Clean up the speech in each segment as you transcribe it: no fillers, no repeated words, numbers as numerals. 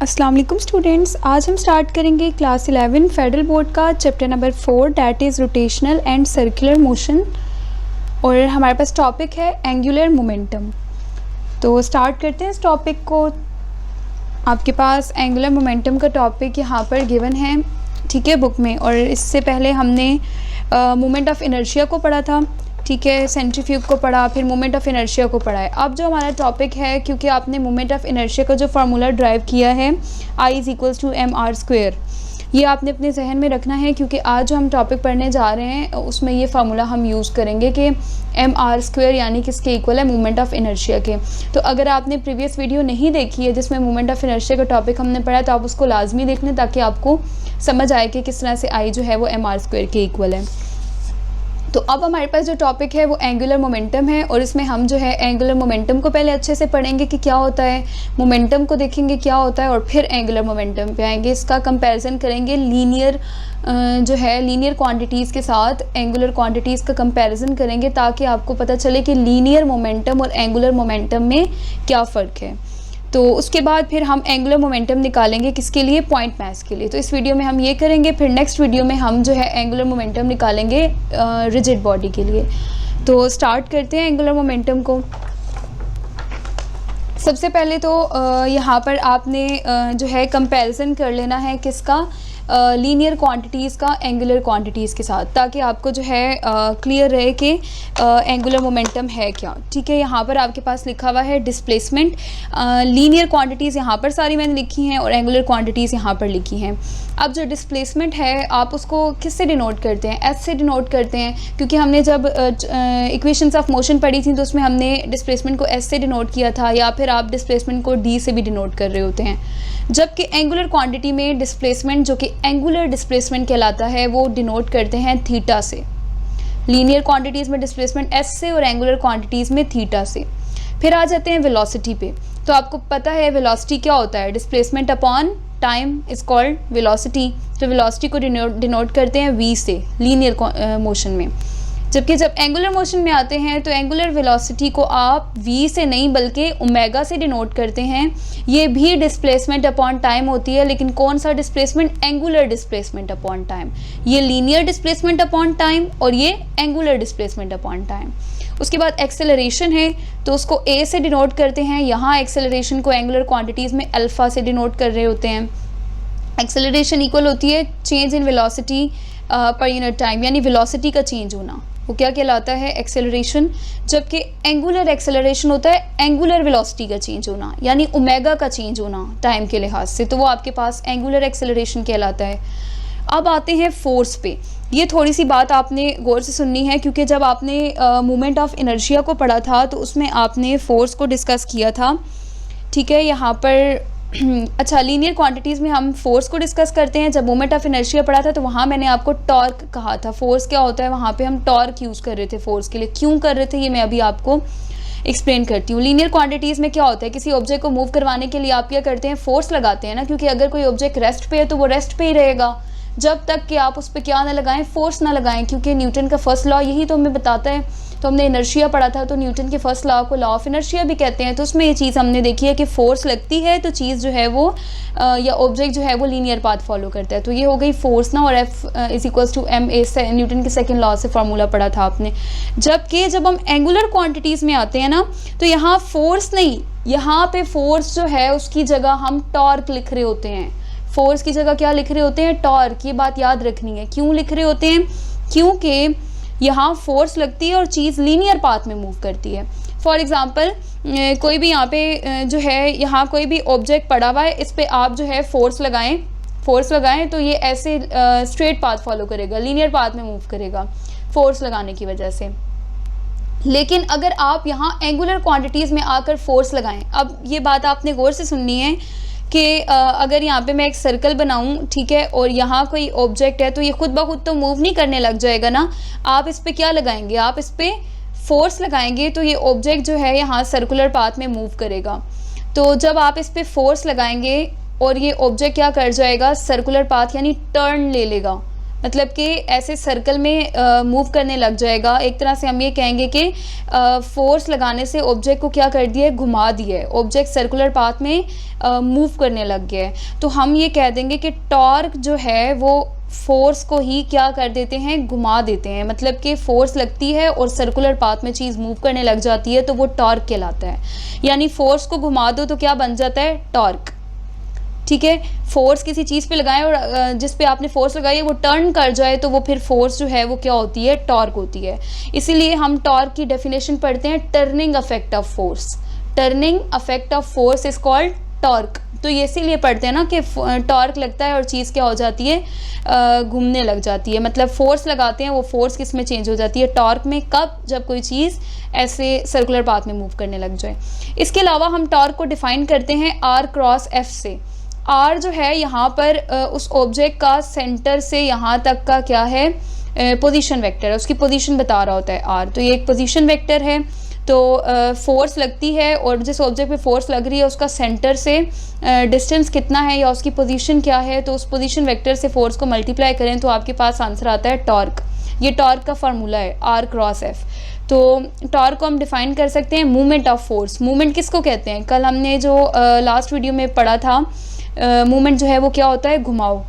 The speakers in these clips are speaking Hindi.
अस्सलाम वालेकुम स्टूडेंट्स, आज हम स्टार्ट करेंगे क्लास 11 फेडरल बोर्ड का chapter number 4 that is rotational and circular motion. और हमारे पास टॉपिक है एंगुलर मोमेंटम। तो स्टार्ट करते हैं इस टॉपिक को। आपके पास एंगुलर मोमेंटम का टॉपिक यहाँ पर गिवन है, ठीक है, बुक में। और इससे पहले हमने मोमेंट ऑफ इनर्शिया को पढ़ा था, ठीक है, सेंट्रीफ्यूग को पढ़ा, फिर मोमेंट ऑफ इनर्शिया को पढ़ा है। अब जो हमारा टॉपिक है, क्योंकि आपने मोमेंट ऑफ इनर्शिया का जो फार्मूला ड्राइव किया है I = mr², ये आपने अपने जहन में रखना है, क्योंकि आज जो हम टॉपिक पढ़ने जा रहे हैं उसमें ये फार्मूला हम यूज़ करेंगे कि mr² यानी किसके इक्वल है, मोमेंट ऑफ इनर्शिया के। तो अगर आपने प्रीवियस वीडियो नहीं देखी है जिसमें मोमेंट ऑफ इनर्शिया का टॉपिक हमने पढ़ा, तो आप उसको लाजमी देख लें ताकि आपको समझ आए कि किस तरह से I जो है वो mr² के इक्वल है। तो अब हमारे पास जो टॉपिक है वो एंगुलर मोमेंटम है, और इसमें हम जो है एंगुलर मोमेंटम को पहले अच्छे से पढ़ेंगे कि क्या होता है, मोमेंटम को देखेंगे क्या होता है, और फिर एंगुलर मोमेंटम पे आएंगे। इसका कंपैरिजन करेंगे लीनियर जो है लीनियर क्वांटिटीज़ के साथ एंगुलर क्वांटिटीज़ का कंपैरिजन करेंगे, ताकि आपको पता चले कि लीनियर मोमेंटम और एंगुलर मोमेंटम में क्या फ़र्क है। तो उसके बाद फिर हम एंगुलर मोमेंटम निकालेंगे किसके लिए, पॉइंट मास के लिए। तो इस वीडियो में हम ये करेंगे, फिर नेक्स्ट वीडियो में हम जो है एंगुलर मोमेंटम निकालेंगे रिजिड बॉडी के लिए। तो स्टार्ट करते हैं एंगुलर मोमेंटम को। सबसे पहले तो यहाँ पर आपने जो है कंपैरिजन कर लेना है किसका, लीनियर क्वांटिटीज़ का एंगुलर क्वांटिटीज़ के साथ, ताकि आपको जो है क्लियर रहे कि एंगुलर मोमेंटम है क्या, ठीक है। यहाँ पर आपके पास लिखा हुआ है डिस्प्लेसमेंट। लीनियर क्वांटिटीज़ यहाँ पर सारी मैंने लिखी हैं और एंगुलर क्वांटिटीज़ यहाँ पर लिखी हैं। अब जो डिस्प्लेसमेंट है आप उसको किससे डिनोट करते हैं, एस से डिनोट करते हैं, क्योंकि हमने जब इक्वेशंस ऑफ मोशन पढ़ी थी तो उसमें हमने डिस्प्लेसमेंट को एस से डिनोट किया था, या फिर आप डिस्प्लेसमेंट को डी से भी डिनोट कर रहे होते हैं। जबकि एंगुलर क्वांटिटी में डिस्प्लेसमेंट, जो कि एंगुलर डिस्प्लेसमेंट कहलाता है, वो डिनोट करते हैं थीटा से। लीनियर क्वांटिटीज़ में डिस्प्लेसमेंट एस से और एंगुलर क्वांटिटीज़ में थीटा से। फिर आ जाते हैं वेलोसिटी पे। तो आपको पता है वेलोसिटी क्या होता है, displacement upon time is called velocity. तो वेलोसिटी को डिनोट करते हैं वी से लीनियर मोशन में। जबकि जब एंगुलर मोशन में आते हैं तो एंगुलर वेलोसिटी को आप v से नहीं बल्कि ओमेगा से डिनोट करते हैं। ये भी डिस्प्लेसमेंट अपॉन टाइम होती है, लेकिन कौन सा displacement, angular displacement upon time. ये लीनियर डिस्प्लेसमेंट अपॉन टाइम और ये एंगुलर डिस्प्लेसमेंट अपॉन टाइम। उसके बाद एक्सेलरेशन है, तो उसको a से डिनोट करते हैं। यहाँ एक्सेलरेशन को एंगुलर क्वांटिटीज़ में अल्फ़ा से डिनोट कर रहे होते हैं। एक्सेलरेशन इक्वल होती है change in velocity per unit time, यानी वेलोसिटी का चेंज होना, वो क्या कहलाता है, एक्सेलरेशन। जबकि एंगुलर एक्सेलरेशन होता है एंगुलर वेलोसिटी का चेंज होना, यानी ओमेगा का चेंज होना टाइम के लिहाज से, तो वो आपके पास एंगुलर एक्सेलरेशन कहलाता है। अब आते हैं फोर्स पे। ये थोड़ी सी बात आपने गौर से सुननी है, क्योंकि जब आपने मोमेंट ऑफ इनर्शिया को पढ़ा था तो उसमें आपने फोर्स को डिस्कस किया था, ठीक है। यहाँ पर अच्छा, लीनियर क्वांटिटीज़ में हम फोर्स को डिस्कस करते हैं। जब मोमेंट ऑफ इनर्शिया पढ़ा था तो वहाँ मैंने आपको टॉर्क कहा था, फोर्स क्या होता है, वहाँ पे हम टॉर्क यूज़ कर रहे थे फोर्स के लिए। क्यों कर रहे थे ये मैं अभी आपको एक्सप्लेन करती हूँ। लीनियर क्वांटिटीज़ में क्या होता है, किसी ऑब्जेक्ट को मूव करवाने के लिए आप क्या करते हैं, फोर्स लगाते हैं ना, क्योंकि अगर कोई ऑब्जेक्ट रेस्ट पे है तो वो रेस्ट पे ही रहेगा जब तक कि आप उस पर क्या ना लगाएं, फोर्स ना लगाएं, क्योंकि न्यूटन का फर्स्ट लॉ यही तो हमें बताता है। तो हमने इनर्शिया पढ़ा था, तो न्यूटन के फर्स्ट लॉ को लॉ ऑफ इनर्शिया भी कहते हैं। तो उसमें ये चीज़ हमने देखी है कि फोर्स लगती है तो चीज़ जो है वो या ऑब्जेक्ट जो है वो लीनियर पाथ फॉलो करता है। तो ये हो गई फोर्स ना, और F = ma न्यूटन के सेकेंड लॉ से फार्मूला पढ़ा था आपने। जबकि जब हम एंगुलर क्वांटिटीज़ में आते हैं ना, तो यहाँ फोर्स नहीं, यहाँ पे फोर्स जो है उसकी जगह हम टॉर्क लिख रहे होते हैं। फोर्स की जगह क्या लिख रहे होते हैं, टॉर्क। ये बात याद रखनी है। क्यों लिख रहे होते हैं, क्योंकि यहाँ फोर्स लगती है और चीज़ लीनियर पाथ में मूव करती है। फॉर एग्ज़ाम्पल कोई भी यहाँ पे जो है, यहाँ कोई भी ऑब्जेक्ट पड़ा हुआ है, इस पर आप जो है फोर्स लगाएं तो ये ऐसे स्ट्रेट पाथ फॉलो करेगा, लीनियर पाथ में मूव करेगा फोर्स लगाने की वजह से। लेकिन अगर आप यहाँ एंगुलर क्वांटिटीज़ में आकर फोर्स लगाएं, अब ये बात आपने गौर से सुननी है कि अगर यहाँ पे मैं एक सर्कल बनाऊँ, ठीक है, और यहाँ कोई ऑब्जेक्ट है, तो ये खुद ब खुद तो मूव नहीं करने लग जाएगा ना। आप इस पर क्या लगाएंगे, आप इस पर फोर्स लगाएंगे तो ये ऑब्जेक्ट जो है यहाँ सर्कुलर पाथ में मूव करेगा। तो जब आप इस पर फोर्स लगाएंगे और ये ऑब्जेक्ट क्या कर जाएगा, सर्कुलर पाथ यानी टर्न ले लेगा, मतलब कि ऐसे सर्कल में मूव करने लग जाएगा। एक तरह से हम ये कहेंगे कि फोर्स लगाने से ऑब्जेक्ट को क्या कर दिया है, घुमा दिया है, ऑब्जेक्ट सर्कुलर पाथ में मूव करने लग गया है। तो हम ये कह देंगे कि टॉर्क जो है वो फोर्स को ही क्या कर देते हैं, घुमा देते हैं। मतलब कि फोर्स लगती है और सर्कुलर पाथ में चीज़ मूव करने लग जाती है तो वो टॉर्क कहलाता है। यानी फोर्स को घुमा दो तो क्या बन जाता है, टॉर्क। ठीक है, फोर्स किसी चीज़ पे लगाएं और जिस पे आपने फोर्स लगाई है वो टर्न कर जाए तो वो फिर फोर्स जो है वो क्या होती है, टॉर्क होती है। इसीलिए हम टॉर्क की डेफिनेशन पढ़ते हैं, turning affect of force. Turning affect of force is called torque. तो ये इसीलिए पढ़ते हैं ना कि टॉर्क लगता है और चीज़ क्या हो जाती है, घूमने लग जाती है। मतलब फोर्स लगाते हैं, वो फोर्स किस में चेंज हो जाती है, टॉर्क में। कब, जब कोई चीज़ ऐसे सर्कुलर पाथ में मूव करने लग जाए। इसके अलावा हम टॉर्क को डिफाइन करते हैं आर क्रॉस एफ से। आर जो है यहाँ पर उस ऑब्जेक्ट का सेंटर से यहाँ तक का क्या है, पोजीशन वेक्टर है, उसकी पोजीशन बता रहा होता है आर। तो ये एक पोजीशन वेक्टर है। तो फोर्स लगती है और जिस ऑब्जेक्ट पे फोर्स लग रही है उसका सेंटर से डिस्टेंस कितना है या उसकी पोजीशन क्या है, तो उस पोजीशन वेक्टर से फोर्स को मल्टीप्लाई करें तो आपके पास आंसर आता है टॉर्क। ये टॉर्क का फार्मूला है, आर क्रॉस एफ। तो टॉर्क को हम डिफाइन कर सकते हैं मूवमेंट ऑफ फोर्स। मूवमेंट किसको कहते हैं, कल हमने जो लास्ट वीडियो में पढ़ा था, मूवमेंट जो है वो क्या होता है, घुमाओ,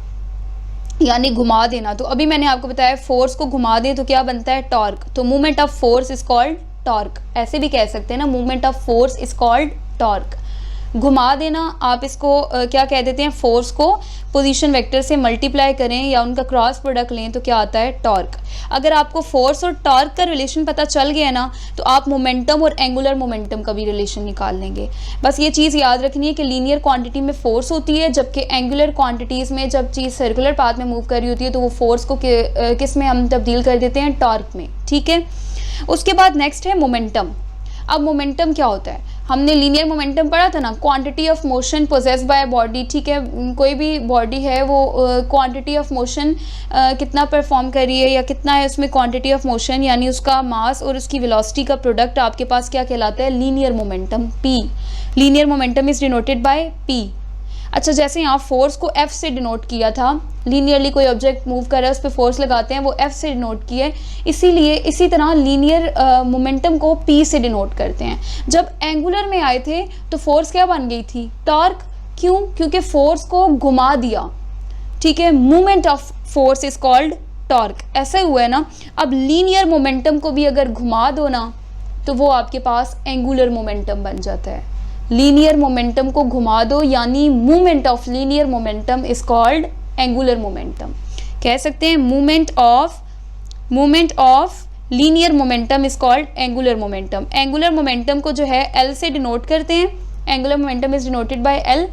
यानी घुमा देना। तो अभी मैंने आपको बताया फोर्स को घुमा दें तो क्या बनता है, टॉर्क। तो movement of force is called torque. ऐसे भी कह सकते हैं ना, movement of force is called torque. घुमा देना, आप इसको क्या कह देते हैं, फोर्स को पोजीशन वेक्टर से मल्टीप्लाई करें या उनका क्रॉस प्रोडक्ट लें तो क्या आता है, टॉर्क। अगर आपको फोर्स और टॉर्क का रिलेशन पता चल गया ना तो आप मोमेंटम और एंगुलर मोमेंटम का भी रिलेशन निकाल लेंगे। बस ये चीज़ याद रखनी है कि लीनियर क्वांटिटी में फोर्स होती है, जबकि एंगुलर क्वांटिटीज़ में जब चीज़ सर्कुलर पाथ में मूव कर रही होती है तो वो फोर्स को किस में हम तब्दील कर देते हैं, टॉर्क में। ठीक है, उसके बाद नेक्स्ट है मोमेंटम। अब मोमेंटम क्या होता है, हमने लीनियर मोमेंटम पढ़ा था ना, quantity of motion possessed by body. ठीक है, कोई भी बॉडी है वो क्वांटिटी ऑफ मोशन कितना परफॉर्म कर रही है या कितना है उसमें क्वांटिटी ऑफ मोशन, यानी उसका मास और उसकी वेलोसिटी का प्रोडक्ट आपके पास क्या कहलाता है, linear momentum, P. Linear momentum is denoted by P. अच्छा, जैसे यहाँ फोर्स को F से डिनोट किया था, लीनियरली कोई ऑब्जेक्ट मूव कर रहा है उस पर फोर्स लगाते हैं, वो F से डिनोट किया है, इसीलिए इसी तरह लीनियर मोमेंटम को P से डिनोट करते हैं। जब एंगुलर में आए थे तो फोर्स क्या बन गई थी, टॉर्क। क्यों, क्योंकि फोर्स को घुमा दिया। ठीक है, movement of force is called torque. ऐसा हुआ है ना। अब लीनियर मोमेंटम को भी अगर घुमा दो ना तो वो आपके पास एंगुलर मोमेंटम बन जाता है। लीनियर मोमेंटम को घुमा दो यानी movement of linear momentum is called angular momentum. कह सकते हैं movement of linear momentum is called angular momentum. Angular momentum को जो है L से डिनोट करते हैं, angular momentum is denoted by L।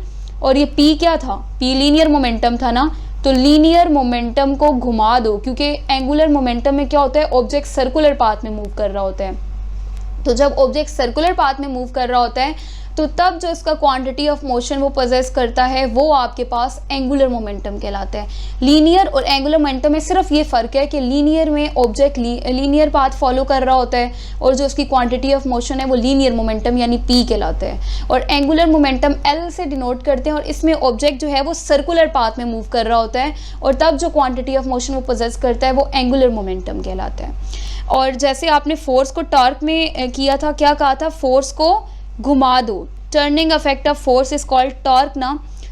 और ये P क्या था, P लीनियर मोमेंटम था ना, तो लीनियर मोमेंटम को घुमा दो, क्योंकि एंगुलर मोमेंटम में क्या होता है, ऑब्जेक्ट सर्कुलर पाथ में मूव कर रहा होता है। तो जब ऑब्जेक्ट सर्कुलर पाथ में मूव कर रहा होता है तो तब जो इसका क्वांटिटी ऑफ मोशन वो पोजेस करता है वो आपके पास एंगुलर मोमेंटम कहलाता है। लीनियर और एंगुलर मोमेंटम में सिर्फ ये फ़र्क है कि लीनियर में ऑब्जेक्ट लीनियर पाथ फॉलो कर रहा होता है और जो उसकी क्वांटिटी ऑफ मोशन है वो लीनियर मोमेंटम यानी पी कहलाता है। और एंगुलर मोमेंटम एल से डिनोट करते हैं और इसमें ऑब्जेक्ट जो है वो सर्कुलर पाथ में मूव कर रहा होता है और तब जो क्वान्टिटी ऑफ मोशन वो पोजेस करता है वो एंगुलर मोमेंटम कहलाता है। और जैसे आपने फोर्स को टॉर्क में किया था, क्या कहा था, फोर्स को घुमा दो, turning affect of force is called torque ना।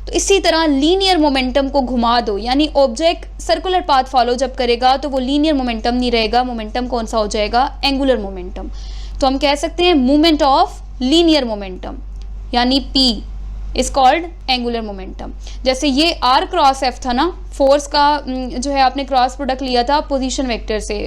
तो इसी तरह लीनियर मोमेंटम को घुमा दो, यानी ऑब्जेक्ट सर्कुलर पाथ फॉलो जब करेगा तो वो लीनियर मोमेंटम नहीं रहेगा, मोमेंटम कौन सा हो जाएगा, एंगुलर मोमेंटम। तो हम कह सकते हैं मूवमेंट ऑफ लीनियर मोमेंटम यानी P is called angular momentum. जैसे ये R क्रॉस F था ना, फोर्स का जो है आपने क्रॉस प्रोडक्ट लिया था पोजीशन वेक्टर से,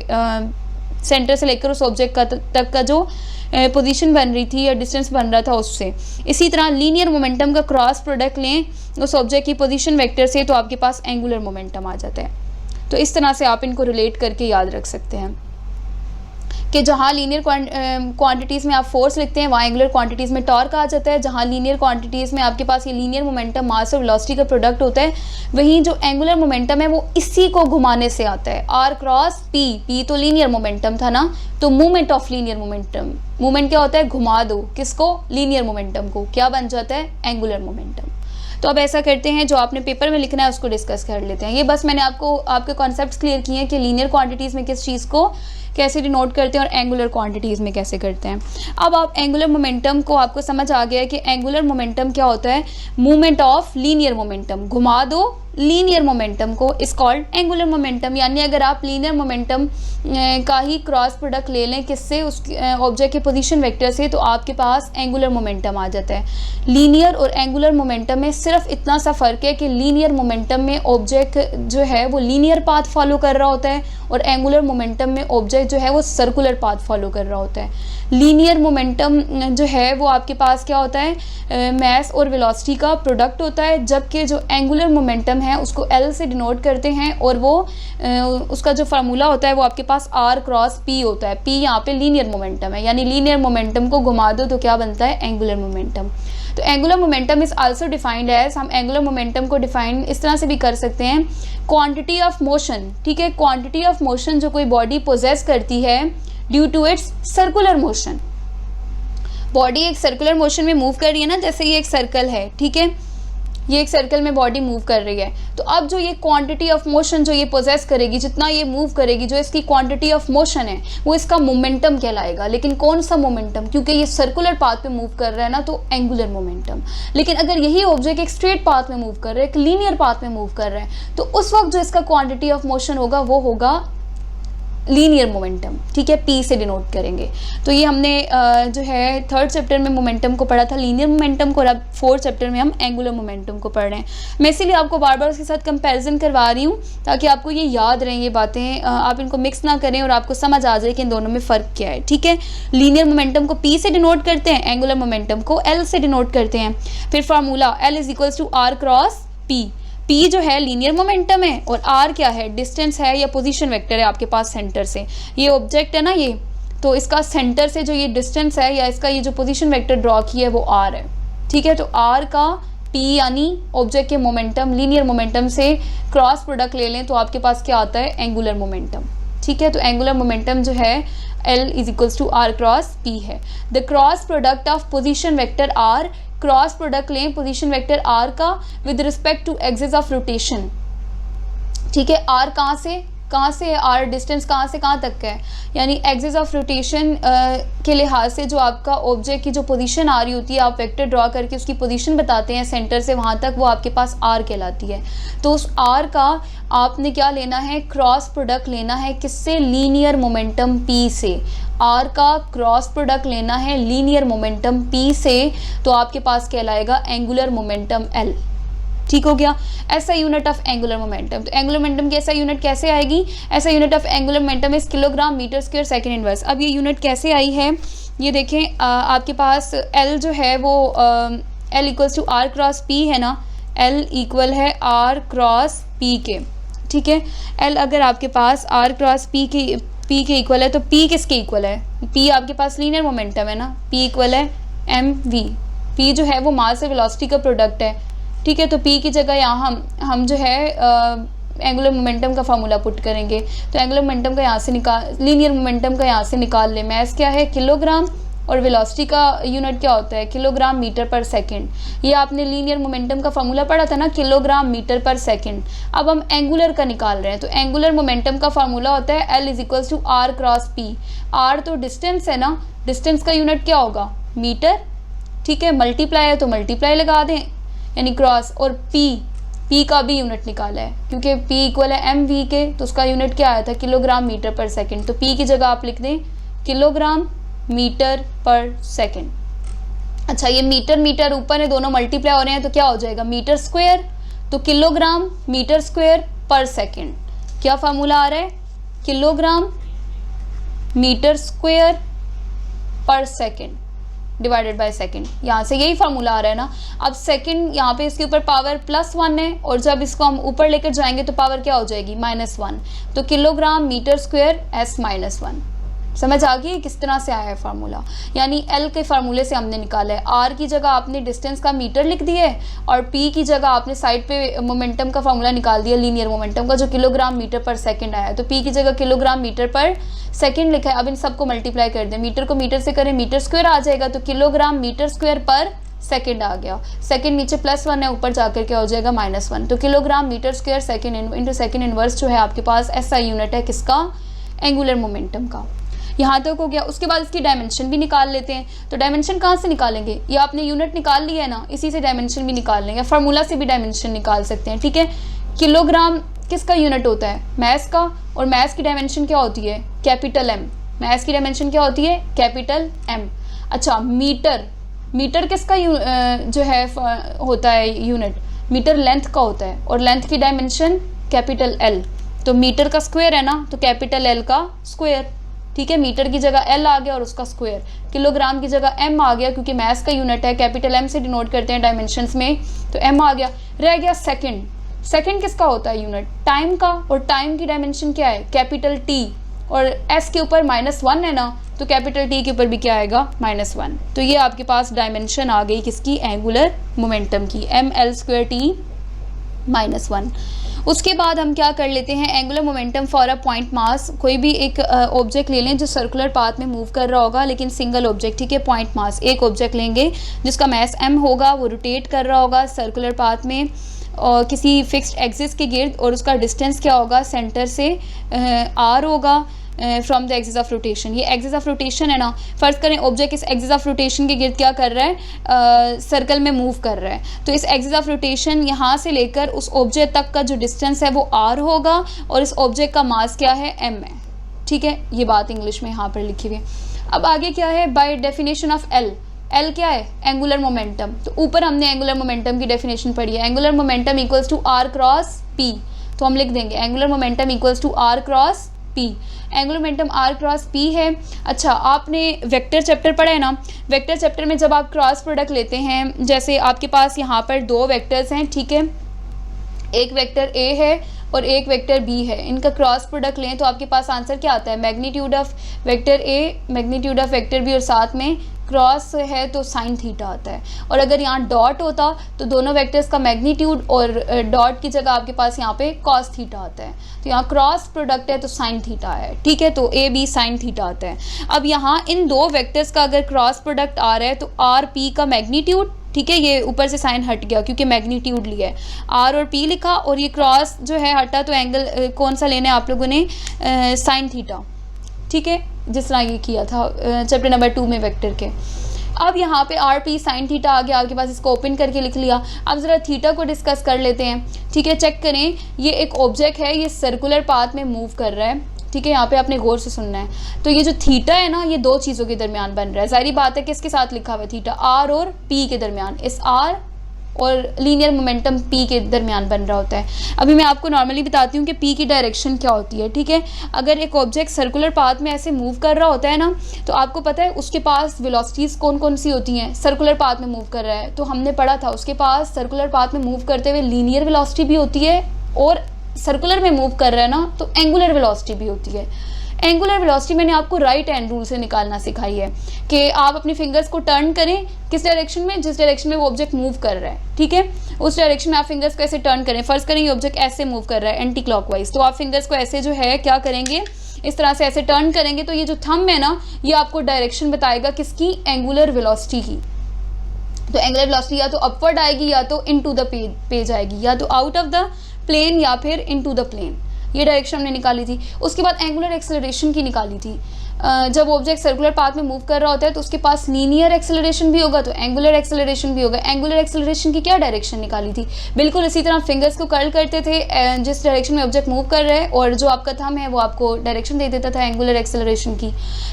सेंटर से लेकर उस ऑब्जेक्ट का तक का जो पोजीशन बन रही थी या डिस्टेंस बन रहा था उससे। इसी तरह लीनियर मोमेंटम का क्रॉस प्रोडक्ट लें उस ऑब्जेक्ट की पोजीशन वेक्टर से तो आपके पास एंगुलर मोमेंटम आ जाता है। तो इस तरह से आप इनको रिलेट करके याद रख सकते हैं कि जहाँ लीनियर क्वांटिटीज़ में आप फोर्स लिखते हैं वहाँ एंगुलर क्वांटिटीज़ में टॉर्क आ जाता है। जहाँ लीनियर क्वांटिटीज़ में आपके पास ये लीनियर मोमेंटम मास और वेलोसिटी का प्रोडक्ट होता है, वहीं जो एंगुलर मोमेंटम है वो इसी को घुमाने से आता है। आर क्रॉस पी तो लीनियर मोमेंटम था ना, तो movement of linear momentum, movement क्या होता है, घुमा दो किसको, लीनियर मोमेंटम को, क्या बन जाता है, एंगुलर मोमेंटम। तो अब ऐसा करते हैं, जो आपने पेपर में लिखना है उसको डिस्कस कर लेते हैं। ये बस मैंने आपको आपके कॉन्सेप्ट्स क्लियर किए हैं कि लीनियर क्वांटिटीज़ में किस चीज़ को कैसे डिनोट करते हैं और एंगुलर क्वांटिटीज़ में कैसे करते हैं। अब आप एंगुलर मोमेंटम को आपको समझ आ गया है कि एंगुलर मोमेंटम क्या होता है, मूवमेंट ऑफ लीनियर मोमेंटम, घुमा दो लीनियर मोमेंटम को इज कॉल्ड एंगुलर मोमेंटम। यानी अगर आप लीनियर मोमेंटम का ही क्रॉस प्रोडक्ट ले लें किससे, उस ऑब्जेक्ट के पोजीशन वेक्टर से, तो आपके पास एंगुलर मोमेंटम आ जाता है। लीनियर और एंगुलर मोमेंटम में सिर्फ इतना सा फ़र्क है कि लीनियर मोमेंटम में ऑब्जेक्ट जो है वो लीनियर पाथ फॉलो कर रहा होता है और एंगुलर मोमेंटम में ऑब्जेक्ट जो है वो सर्कुलर पाथ फॉलो कर रहा होता है। लीनियर मोमेंटम जो है वो आपके पास क्या होता है, मास और वेलोसिटी का प्रोडक्ट होता है, जबकि जो एंगुलर मोमेंटम है उसको एल से डिनोट करते हैं और वो उसका जो फार्मूला होता है वो आपके पास आर क्रॉस पी होता है। पी यहाँ पे लीनियर मोमेंटम है, यानी लीनियर मोमेंटम को घुमा दो तो क्या बनता है, एंगुलर मोमेंटम। तो angular momentum is also defined as, हम एंगुलर मोमेंटम को डिफाइन इस तरह से भी कर सकते हैं, क्वांटिटी ऑफ मोशन। ठीक है, क्वांटिटी ऑफ मोशन जो कोई बॉडी पोजेस करती है due to its circular motion. Body एक सर्कुलर मोशन में मूव कर रही है ना, जैसे ये एक सर्कल है, ठीक है, ये एक सर्कल में बॉडी मूव कर रही है, तो अब जो ये क्वांटिटी ऑफ मोशन जो ये पोजेस करेगी, जितना ये मूव करेगी, जो इसकी क्वांटिटी ऑफ मोशन है वो इसका मोमेंटम कहलाएगा। लेकिन कौन सा मोमेंटम, क्योंकि ये सर्कुलर पाथ पे मूव कर रहा है ना, तो एंगुलर मोमेंटम। लेकिन अगर यही ऑब्जेक्ट एक स्ट्रेट पाथ में मूव कर रहा है, एक लीनियर पाथ में मूव कर रहा है, तो उस वक्त जो इसका क्वांटिटी ऑफ मोशन होगा वो होगा लीनियर मोमेंटम। ठीक है, पी से डिनोट करेंगे। तो ये हमने जो है थर्ड चैप्टर में मोमेंटम को पढ़ा था, लीनियर मोमेंटम को, और अब फोर्थ चैप्टर में हम एंगुलर मोमेंटम को पढ़ रहे हैं। मैं इसीलिए आपको बार बार उसके साथ कंपैरिजन करवा रही हूँ ताकि आपको ये याद रहें, ये बातें आप इनको मिक्स ना करें और आपको समझ आ जाए कि इन दोनों में फ़र्क क्या है। ठीक है, लीनियर मोमेंटम को पी से डिनोट करते हैं, एंगुलर मोमेंटम को एल से डिनोट करते हैं। फिर formula L is equals to are cross p. P जो है लीनियर मोमेंटम है और आर क्या है, डिस्टेंस है या पोजीशन वेक्टर है आपके पास सेंटर से। ये ऑब्जेक्ट है ना ये, तो इसका सेंटर से जो ये डिस्टेंस है या इसका ये जो पोजीशन वेक्टर ड्रॉ किया है वो आर है। ठीक है, तो आर का पी यानी ऑब्जेक्ट के मोमेंटम, लीनियर मोमेंटम से क्रॉस प्रोडक्ट ले लें तो आपके पास क्या आता है, एंगुलर मोमेंटम। ठीक है, तो एंगुलर मोमेंटम जो है L is equals to are cross p है। The cross product of position vector r, cross product लें पोजीशन वेक्टर आर का with respect to axis of rotation. ठीक है, आर कहाँ से आर डिस्टेंस कहाँ से कहाँ तक का है, यानी एक्सिस ऑफ रोटेशन के लिहाज से जो आपका ऑब्जेक्ट की जो पोजीशन आ रही होती है, आप वेक्टर ड्रॉ करके उसकी पोजीशन बताते हैं सेंटर से वहाँ तक, वो आपके पास आर कहलाती है। तो उस आर का आपने क्या लेना है, क्रॉस प्रोडक्ट लेना है किससे, लीनियर मोमेंटम पी से। आर का क्रॉस प्रोडक्ट लेना है लीनियर मोमेंटम पी से, तो आपके पास कहलाएगा एंगुलर मोमेंटम एल। ठीक हो गया, ऐसा यूनिट ऑफ एंगुलर मोमेंटम। तो एंगुलर मोमेंटम की ऐसा यूनिट कैसे आएगी, ऐसा unit of angular momentum is kilogram metre square second inverse. अब ये यूनिट कैसे आई है, ये देखें, आपके पास एल जो है वो L equals to are cross p है ना, एल इक्वल है आर क्रॉस पी के। ठीक है, एल अगर आपके पास आर क्रॉस पी के इक्वल है, तो पी किसके इक्वल है, पी आपके पास लीनियर मोमेंटम है ना, पी इक्वल है एम वी। पी जो है वो मास और वेलोसिटी का प्रोडक्ट है। ठीक है, तो पी की जगह यहाँ हम जो है एंगुलर मोमेंटम का फार्मूला पुट करेंगे। तो एंगुलर मोमेंटम का यहाँ से लीनियर मोमेंटम का यहाँ से निकाल ले। मैस क्या है, किलोग्राम, और वेलोसिटी का यूनिट क्या होता है, किलोग्राम मीटर पर सेकंड। ये आपने लीनियर मोमेंटम का फार्मूला पढ़ा था ना, किलोग्राम मीटर पर सेकंड। अब हम एंगुलर का निकाल रहे हैं, तो एंगुलर मोमेंटम का फार्मूला होता है L is equals to are cross P. R तो डिस्टेंस है ना, डिस्टेंस का यूनिट क्या होगा, मीटर। ठीक है, मल्टीप्लाई है तो मल्टीप्लाई लगा दें, यानी क्रॉस, और पी का भी यूनिट निकाला है क्योंकि पी इक्वल है एम वी के, तो उसका यूनिट क्या आया था, किलोग्राम मीटर पर सेकंड। तो पी की जगह आप लिख दें किलोग्राम मीटर पर सेकंड। अच्छा, ये मीटर ऊपर है, दोनों मल्टीप्लाई हो रहे हैं तो क्या हो जाएगा, मीटर स्क्वायर। तो किलोग्राम मीटर स्क्वायर पर सेकंड, क्या फार्मूला आ रहा है, किलोग्राम मीटर स्क्वायर पर सेकंड डिवाइडेड बाय सेकंड। यहाँ से यही फार्मूला आ रहा है ना। अब सेकंड यहाँ पे इसके ऊपर पावर +1 है, और जब इसको हम ऊपर लेकर जाएंगे तो पावर क्या हो जाएगी, -1। तो किलोग्राम मीटर स्क्वायर S-1। समझ आ गई किस तरह से आया है फार्मूला, यानी एल के फार्मूले से हमने निकाला है। आर की जगह आपने डिस्टेंस का मीटर लिख दिया है, और पी की जगह आपने साइड पे मोमेंटम का फार्मूला निकाल दिया, लीनियर मोमेंटम का, जो किलोग्राम मीटर पर सेकंड आया है। तो पी की जगह किलोग्राम मीटर पर सेकंड लिखा है। अब इन सबको मल्टीप्लाई कर दें, मीटर को मीटर से करें, मीटर स्क्वायर आ जाएगा, तो किलोग्राम मीटर स्क्वायर पर सेकंड आ गया, सेकंड नीचे +1 है, ऊपर जाकर क्या हो जाएगा -1। तो kilogram metre square second into second inverse जो है आपके पास SI यूनिट है किसका, एंगुलर मोमेंटम का। यहाँ तक हो गया। उसके बाद इसकी डायमेंशन भी निकाल लेते हैं। तो डायमेंशन कहाँ से निकालेंगे, ये आपने यूनिट निकाल लिया है ना, इसी से डायमेंशन भी निकाल लेंगे, फार्मूला से भी डायमेंशन निकाल सकते हैं, ठीक है। किलोग्राम किसका यूनिट होता है, मैस का, और मैस की डायमेंशन क्या होती है, कैपिटल M। मैस की डायमेंशन क्या होती है, कैपिटल M। अच्छा, मीटर, मीटर किसका जो है होता है यूनिट, मीटर लेंथ का होता है, और लेंथ की डायमेंशन कैपिटल L। तो मीटर का स्क्वायर है ना, तो कैपिटल L का स्क्वायर, ठीक है। मीटर की जगह L आ गया और उसका स्क्वायर, किलोग्राम की जगह M आ गया, क्योंकि मैस का यूनिट है, कैपिटल M से डिनोट करते हैं डायमेंशंस में, तो M आ गया। रह गया सेकंड, सेकंड किसका होता है यूनिट, टाइम का, और टाइम की डायमेंशन क्या है, कैपिटल T, और S के ऊपर -1 है ना, तो कैपिटल T के ऊपर भी क्या आएगा, -1। तो ये आपके पास डायमेंशन आ गई किसकी, एंगुलर मोमेंटम की, mL²T -1। उसके बाद हम क्या कर लेते हैं, angular momentum for a point mass, कोई भी एक ऑब्जेक्ट ले लें जो सर्कुलर पाथ में मूव कर रहा होगा, लेकिन सिंगल ऑब्जेक्ट, ठीक है। पॉइंट मास, एक ऑब्जेक्ट लेंगे जिसका मास m होगा, वो रोटेट कर रहा होगा सर्कुलर पाथ में और किसी फिक्स्ड एक्सिस के गिर्द, और उसका डिस्टेंस क्या होगा, सेंटर से r होगा from the axis of rotation. ये एक्सिस ऑफ रोटेशन है ना, फर्ज करें ऑब्जेक्ट इस एक्सिस ऑफ रोटेशन के गिर्द क्या कर रहा है, सर्कल में मूव कर रहा है, तो इस एक्सिस ऑफ रोटेशन यहाँ से लेकर उस ऑब्जेक्ट तक का जो डिस्टेंस है वो r होगा, और इस ऑब्जेक्ट का मास क्या है, m है, ठीक है। ये बात इंग्लिश में यहाँ पर लिखी हुई है। अब आगे क्या है, by definition of L, L क्या है, एंगुलर मोमेंटम। तो ऊपर हमने एंगुलर मोमेंटम की डेफिनेशन पढ़ी है, angular momentum equals to r cross p। तो हम लिख देंगे angular momentum equals to r cross p। Angular momentum r cross p है। अच्छा, आपने वेक्टर चैप्टर पढ़ा है ना, वेक्टर चैप्टर में जब आप क्रॉस प्रोडक्ट लेते हैं, जैसे आपके पास यहाँ पर दो वेक्टर्स हैं, ठीक है, एक वेक्टर a है और एक वेक्टर b है, इनका क्रॉस प्रोडक्ट लें तो आपके पास आंसर क्या आता है, magnitude of vector a, magnitude of vector b, और साथ में क्रॉस है तो साइन थीटा आता है। और अगर यहाँ डॉट होता तो दोनों वेक्टर्स का मैग्नीट्यूड, और डॉट की जगह आपके पास यहाँ पे कॉस थीटा आता है। तो यहाँ क्रॉस प्रोडक्ट है तो साइन थीटा है, ठीक है, तो ए बी साइन थीटा आता है। अब यहाँ इन दो वेक्टर्स का अगर क्रॉस प्रोडक्ट आ रहा है तो आर पी का मैग्नीट्यूड, ठीक है, ये ऊपर से साइन हट गया क्योंकि मैग्नीट्यूड लिया है, आर और पी लिखा, और ये क्रॉस जो है हटा, तो एंगल कौन सा लेना है आप लोगों ने, साइन थीटा, ठीक है, जिस तरह ये किया था चैप्टर नंबर 2 में वेक्टर के। अब यहाँ पे आर पी साइन थीटा आ गया आपके पास, इसको ओपन करके लिख लिया। अब ज़रा थीटा को डिस्कस कर लेते हैं, ठीक है। चेक करें, ये एक ऑब्जेक्ट है, ये सर्कुलर पाथ में मूव कर रहा है, ठीक है, यहाँ पे आपने गौर से सुनना है। तो ये जो थीटा है ना, ये दो चीज़ों के दरमियान बन रहा है, जाहिर बात है किसके साथ लिखा हुआ है थीटा, आर और पी के दरमियान, इस आर और लीनियर मोमेंटम p के दरमियान बन रहा होता है। अभी मैं आपको नॉर्मली बताती हूँ कि p की डायरेक्शन क्या होती है, ठीक है। अगर एक ऑब्जेक्ट सर्कुलर पाथ में ऐसे मूव कर रहा होता है ना, तो आपको पता है उसके पास वेलोसिटीज़ कौन कौन सी होती हैं, सर्कुलर पाथ में मूव कर रहा है तो हमने पढ़ा था उसके पास सर्कुलर पाथ में मूव करते हुए लीनियर वेलोसिटी भी होती है, और सर्कुलर में मूव कर रहा है ना तो एंगुलर वेलोसिटी भी होती है। एंगुलर वेलोसिटी मैंने आपको राइट हैंड रूल से निकालना सिखाई है कि आप अपनी फिंगर्स को टर्न करें किस डायरेक्शन में, जिस डायरेक्शन में वो ऑब्जेक्ट मूव कर रहा है, ठीक है, उस डायरेक्शन में आप फिंगर्स को ऐसे टर्न करें। फर्स्ट करें ये ऑब्जेक्ट ऐसे मूव कर रहा है एंटी क्लॉकवाइज, तो आप फिंगर्स को ऐसे जो है क्या करेंगे, इस तरह से ऐसे टर्न करेंगे, तो ये जो थंब है ना, ये आपको डायरेक्शन बताएगा किसकी, एंगुलर वेलोसिटी की। तो एंगुलर वेलोसिटी या तो अपवर्ड आएगी या तो इनटू द पेज आएगी, या तो आउट ऑफ द प्लेन या फिर इनटू द प्लेन, ये डायरेक्शन हमने निकाली थी। उसके बाद एंगुलर एक्सेलरेशन की निकाली थी। जब ऑब्जेक्ट सर्कुलर पाथ में मूव कर रहा होता है तो उसके पास लीनियर एक्सेलरेशन भी होगा तो एंगुलर एक्सेलरेशन भी होगा। एंगुलर एक्सेलरेशन की क्या डायरेक्शन निकाली थी, बिल्कुल इसी तरह फिंगर्स को कर्ल करते थे जिस डायरेक्शन में ऑब्जेक्ट मूव कर रहे हैं, और जो आपका थंब है वो आपको डायरेक्शन दे देता था एंगुलर एक्सेलरेशन की।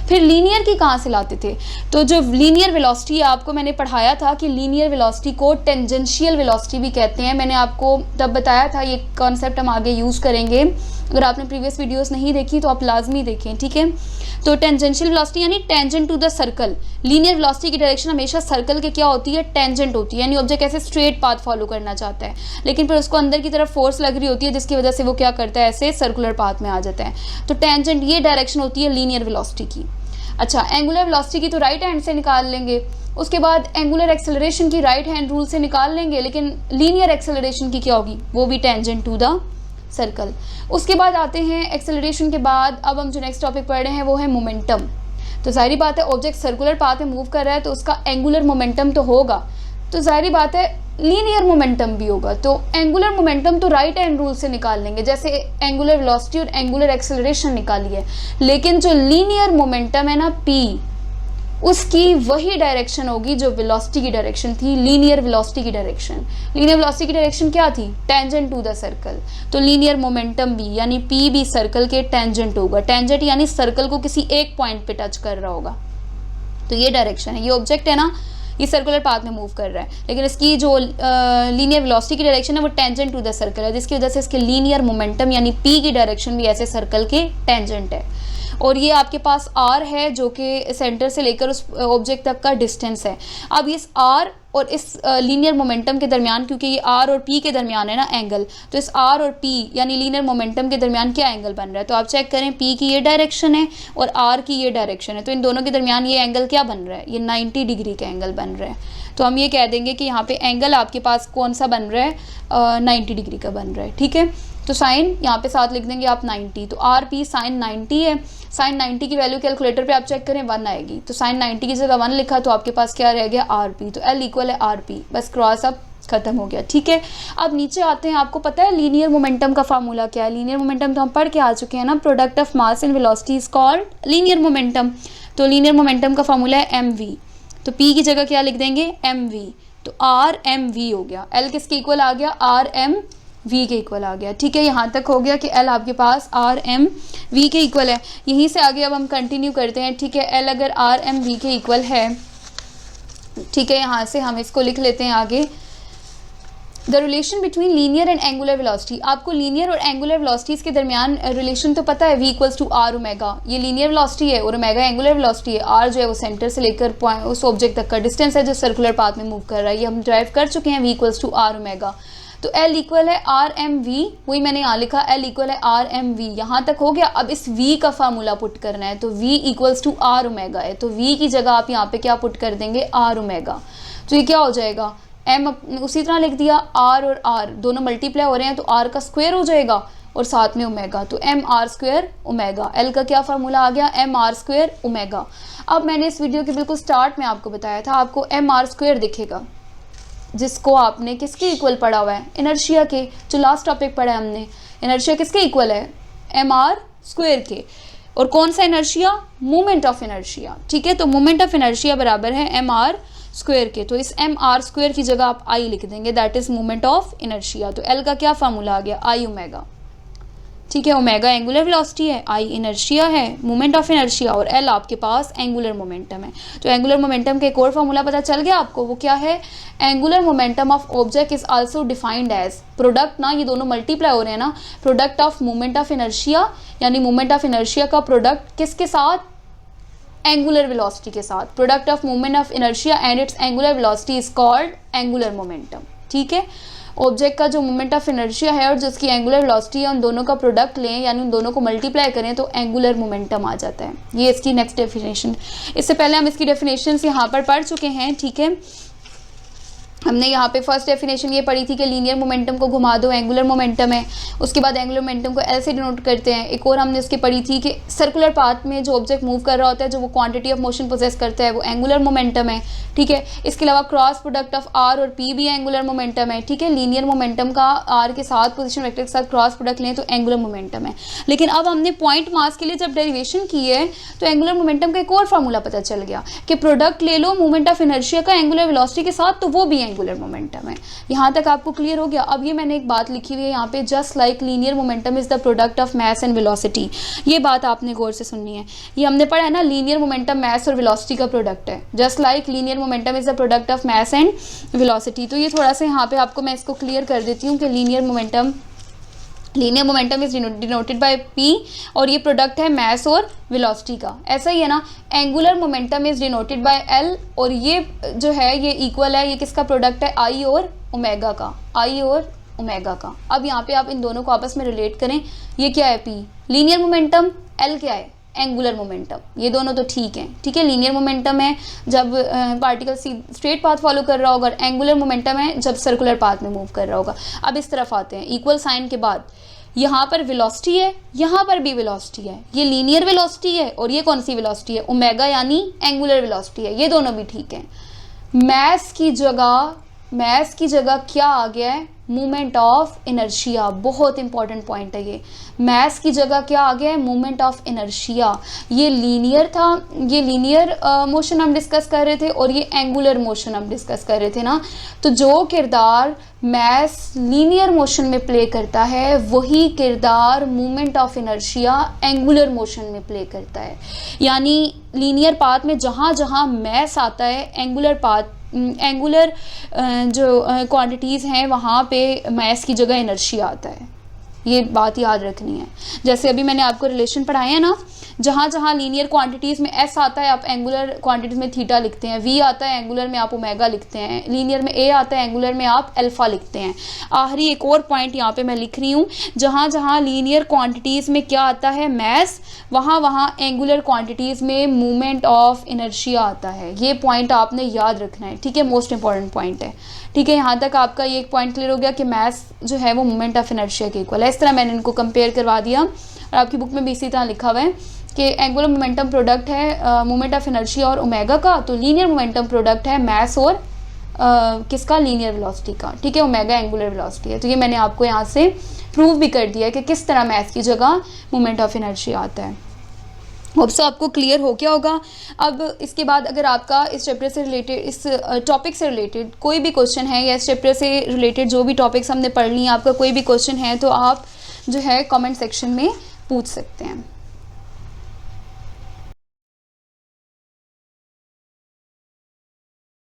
फिर लीनियर की कहाँ से लाते थे, तो जो लीनियर वेलोसिटी आपको मैंने पढ़ाया था कि लीनियर वेलोसिटी को टेंजेंशियल वेलोसिटी भी कहते हैं, मैंने आपको तब बताया था, ये कॉन्सेप्ट हम आगे यूज़ करेंगे। अगर आपने प्रीवियस वीडियोस नहीं देखी तो आप लाजमी देखें, ठीक है। तो टेंजेंशियल वेलोसिटी यानी tangent to the circle, linear velocity की डायरेक्शन हमेशा सर्कल के क्या होती है, टेंजेंट होती है, यानी ऑब्जेक्ट ऐसे स्ट्रेट पाथ फॉलो करना चाहता है, लेकिन फिर उसको अंदर की तरफ फोर्स लग रही होती है जिसकी वजह से वो क्या करता है, ऐसे सर्कुलर पाथ में आ जाता है। तो टेंजेंट ये डायरेक्शन होती है लीनियर वेलोसिटी की। अच्छा, एंगुलर वेलोसिटी की तो राइट हैंड से निकाल लेंगे, उसके बाद एंगुलर एक्सेलरेशन की राइट हैंड रूल से निकाल लेंगे, लेकिन लीनियर एक्सेलरेशन की क्या होगी, वो भी टेंजेंट टू द सर्कल। उसके बाद आते हैं एक्सेलरेशन के बाद, अब हम जो नेक्स्ट टॉपिक पढ़ रहे हैं वो है मोमेंटम। तो सारी बात है ऑब्जेक्ट सर्कुलर पाथ में मूव कर रहा है तो उसका एंगुलर मोमेंटम तो होगा, तो जाहिर बात है लीनियर मोमेंटम भी होगा। तो एंगुलर मोमेंटम तो राइट हैंड रूल से निकाल लेंगे, जैसे एंगुलर वेलोसिटी और एंगुलर एक्सेलरेशन निकाली है, लेकिन जो लीनियर मोमेंटम है ना p, उसकी वही डायरेक्शन होगी जो वेलोसिटी की डायरेक्शन थी, लीनियर वेलोसिटी की डायरेक्शन। लीनियर वेलोसिटी की डायरेक्शन क्या थी? Tangent to the circle. तो लीनियर मोमेंटम भी यानी p भी सर्कल के टेंजेंट होगा। टेंजेंट यानी सर्कल को किसी एक पॉइंट पे टच कर रहा होगा। तो ये डायरेक्शन है, ये ऑब्जेक्ट है ना, ये सर्कुलर पाथ में मूव कर रहा है, लेकिन इसकी जो लीनियर वेलोसिटी की डायरेक्शन है वो टेंजेंट टू द सर्कल है, जिसकी वजह से इसके लीनियर मोमेंटम यानी p की डायरेक्शन भी ऐसे सर्कल के टेंजेंट है। और ये आपके पास r है जो कि सेंटर से लेकर उस ऑब्जेक्ट तक का डिस्टेंस है। अब इस r और इस लीनियर मोमेंटम के दरमियान, क्योंकि ये r और p के दरमियान है ना एंगल, तो इस r और p यानी लीनियर मोमेंटम के दरमियान क्या एंगल बन रहा है? तो आप चेक करें, p की ये डायरेक्शन है और r की ये डायरेक्शन है, तो इन दोनों के दरमियान ये एंगल क्या बन रहा है? ये 90 डिग्री का एंगल बन रहा है। तो हम ये कह देंगे कि यहाँ पे एंगल आपके पास कौन सा बन रहा है? 90 डिग्री का बन रहा है। ठीक है, तो साइन यहाँ पे साथ लिख देंगे आप 90, तो आर पी साइन 90 है। साइन 90 की वैल्यू कैलकुलेटर पे आप चेक करें 1 आएगी, तो साइन 90 की जगह 1 लिखा तो आपके पास क्या रह गया? R P. तो एल इक्वल है आर पी, बस क्रॉस अब खत्म हो गया। ठीक है, अब नीचे आते हैं। आपको पता है लीनियर मोमेंटम का फार्मूला क्या है? लीनियर मोमेंटम तो हम पढ़ के आ चुके हैं ना, product of mass and velocity is called linear momentum. तो लीनियर मोमेंटम का फार्मूला है एम वी, तो पी की जगह क्या लिख देंगे? एम वी, तो आर एम वी हो गया। एल किसके इक्वल आ गया? आर एम वी के इक्वल आ गया। ठीक है, यहाँ तक हो गया कि एल आपके पास आर एम वी के इक्वल है। यहीं से आगे अब हम कंटिन्यू करते हैं। ठीक है, एल अगर आर एम वी के इक्वल है, ठीक है, यहाँ से हम इसको लिख लेते हैं आगे। The relation between linear and angular velocity. आपको लीनियर और एंगुलर वेलोसिटीज के दरमियान रिलेशन तो पता है, v equals to R omega. ये लीनियर वेलोसिटी है और ओमेगा एंगुलर वेलोसिटी है। r जो है वो सेंटर से लेकर उस ऑब्जेक्ट तक का डिस्टेंस है जो सर्कुलर पाथ में मूव कर रहा है। ये हम ड्राइव कर चुके हैं, v equals to R omega. तो L इक्वल है आर एम वी, वही मैंने यहाँ लिखा, L इक्वल है आर एम वी। यहाँ तक हो गया। अब इस V का फार्मूला पुट करना है, तो V equals to R omega है, तो V की जगह आप यहाँ पे क्या पुट कर देंगे? R omega. तो ये क्या हो जाएगा? M उसी तरह लिख दिया, R और R दोनों मल्टीप्लाई हो रहे हैं तो R का स्क्वायर हो जाएगा और साथ में ओमेगा, तो M R square omega. L का क्या फार्मूला आ गया? M R square omega. अब मैंने इस वीडियो के बिल्कुल स्टार्ट में आपको बताया था, आपको एम आर स्क्वायर दिखेगा, जिसको आपने किसके इक्वल पढ़ा हुआ है? इनर्शिया के। जो लास्ट टॉपिक पढ़ा है हमने, इनर्शिया किसके इक्वल है? एम आर स्क्वायर के। और कौन सा इनर्शिया? Moment of inertia. ठीक है, तो मोमेंट ऑफ इनर्शिया बराबर है एम आर स्क्वायर के। तो इस एम आर स्क्वायर की जगह आप आई लिख देंगे, that is moment of inertia. तो एल का क्या फार्मूला आ गया? आई ओमेगा। ठीक है, ओमेगा एंगुलर वेलोसिटी है, आई इनर्शिया है, मोमेंट ऑफ इनर्शिया, और एल आपके पास एंगुलर मोमेंटम है। तो एंगुलर मोमेंटम का एक और फार्मूला पता चल गया आपको, वो क्या है? Angular momentum of object is also defined as product, ना ये दोनों मल्टीप्लाई हो रहे हैं ना, product of moment of inertia, यानी मोमेंट ऑफ इनर्शिया का प्रोडक्ट किसके साथ? एंगुलर वेलोसिटी के साथ। Product of moment of inertia and its angular velocity is called angular momentum. ठीक है, ऑब्जेक्ट का जो मोमेंट ऑफ इनर्शिया है और जिसकी एंगुलर वेलोसिटी है, उन दोनों का प्रोडक्ट लें यानी उन दोनों को मल्टीप्लाई करें तो एंगुलर मोमेंटम आ जाता है। ये इसकी नेक्स्ट डेफिनेशन। इससे पहले हम इसकी डेफिनेशन यहाँ पर पढ़ चुके हैं। ठीक है, हमने यहाँ पे फर्स्ट डेफिनेशन ये पढ़ी थी कि लीनियर मोमेंटम को घुमा दो एंगुलर मोमेंटम है। उसके बाद एंगुलर मोमेंटम को एल से डिनोट करते हैं। एक और हमने उसकी पढ़ी थी कि सर्कुलर पाथ में जो ऑब्जेक्ट मूव कर रहा होता है, जो वो क्वांटिटी ऑफ मोशन पोजेस करता है, वो एंगुलर मोमेंटम है। ठीक है, इसके अलावा क्रॉस प्रोडक्ट ऑफ आर और पी भी एंगुलर मोमेंटम है। ठीक है, लीनियर मोमेंटम का आर के साथ पोजिशन वेक्टर के साथ क्रॉस प्रोडक्ट लें तो एंगुलर मोमेंटम है। लेकिन अब हमने पॉइंट मास के लिए जब डेरिवेशन की है तो एंगुलर मोमेंटम का एक और फार्मूला पता चल गया कि प्रोडक्ट ले लो मोमेंट ऑफ इनर्शिया का एंगुलर वेलोसिटी के साथ, तो वो भी एंगुलर मोमेंटम है। यहाँ तक आपको क्लियर हो गया। अब ये मैंने एक बात लिखी हुई है यहाँ पे, just like linear momentum is the product of mass and velocity. ये बात आपने गौर से सुननी है। ये हमने पढ़ा है ना, लीनियर मोमेंटम मास और वेलोसिटी का प्रोडक्ट है। Just like linear momentum is the product of mass and velocity. तो ये थोड़ा सा यहाँ पे आपको मैं इसको क्लियर कर देती हूँ कि linear momentum is denoted by P और ये प्रोडक्ट है मास और वेलोसिटी का। ऐसा ही है ना, angular momentum is denoted by L और ये जो है ये इक्वल है, ये किसका प्रोडक्ट है? I और ओमेगा का, I और ओमेगा का। अब यहाँ पे आप इन दोनों को आपस में रिलेट करें, ये क्या है? P लीनियर मोमेंटम, L क्या है? Angular momentum. ये दोनों तो ठीक है। ठीक है, लीनियर मोमेंटम है जब पार्टिकल स्ट्रेट पाथ फॉलो कर रहा होगा, और एंगुलर मोमेंटम है जब सर्कुलर पाथ में मूव कर रहा होगा। अब इस तरफ आते हैं, इक्वल साइन के बाद यहाँ पर वेलोसिटी है, यहाँ पर भी वेलोसिटी है। ये लीनियर वेलोसिटी है और ये कौन सी वेलोसिटी है? ओमेगा यानी एंगुलर वेलोसिटी है। ये दोनों भी ठीक है। मैस की जगह क्या आ गया है, मोमेंट ऑफ इनर्शिया। बहुत इंपॉर्टेंट पॉइंट है ये, मैस की जगह क्या आ गया है, मोमेंट ऑफ इनर्शिया। ये लीनियर था, ये लीनियर मोशन हम डिस्कस कर रहे थे और ये एंगुलर मोशन हम डिस्कस कर रहे थे ना। तो जो किरदार मैस लीनियर मोशन में प्ले करता है वही किरदार moment of inertia angular motion में प्ले करता है। यानी लीनियर पाथ में जहाँ जहाँ मैस आता है, एंगुलर जो क्वांटिटीज़ हैं वहाँ पे मैस की जगह इनर्शिया आता है। ये बात याद रखनी है। जैसे अभी मैंने आपको रिलेशन पढ़ाए हैं ना, जहाँ जहाँ लीनियर क्वांटिटीज़ में एस आता है आप एंगुलर क्वांटिटीज़ में थीटा लिखते हैं, वी आता है एंगुलर में आप ओमेगा लिखते हैं, लीनियर में ए आता है एंगुलर में आप अल्फा लिखते हैं। आखिरी एक और पॉइंट यहाँ पे मैं लिख रही हूँ, जहाँ जहाँ लीनियर क्वांटिटीज़ में क्या आता है, मैस, वहाँ वहाँ एंगुलर क्वांटिटीज़ में मूवमेंट ऑफ इनर्शिया आता है। ये पॉइंट आपने याद रखना है, ठीक है, मोस्ट इंपॉर्टेंट पॉइंट है। ठीक है, यहाँ तक आपका ये एक पॉइंट क्लियर हो गया कि मैस जो है वो मोमेंट ऑफ इनर्शिया के इक्वल है। इस तरह मैंने इनको कंपेयर करवा दिया और आपकी बुक में भी इसी तरह लिखा हुआ है कि एंगुलर मोमेंटम प्रोडक्ट है मोमेंट ऑफ इनर्शिया और ओमेगा का, तो लीनियर मोमेंटम प्रोडक्ट है मैस और किसका, लीनियर वेलोसिटी का। ठीक है, ओमेगा एंगुलर वेलोसिटी है। तो ये मैंने आपको यहाँ से प्रूव भी कर दिया कि किस तरह मैस की जगह मोमेंट ऑफ इनर्शिया आता है। होप सो आपको क्लियर हो गया होगा। अब इसके बाद अगर आपका इस चैप्टर से रिलेटेड, इस टॉपिक से रिलेटेड कोई भी क्वेश्चन है या इस चैप्टर से रिलेटेड जो भी टॉपिक्स हमने पढ़ ली हैं, आपका कोई भी क्वेश्चन है तो आप जो है कमेंट सेक्शन में पूछ सकते हैं।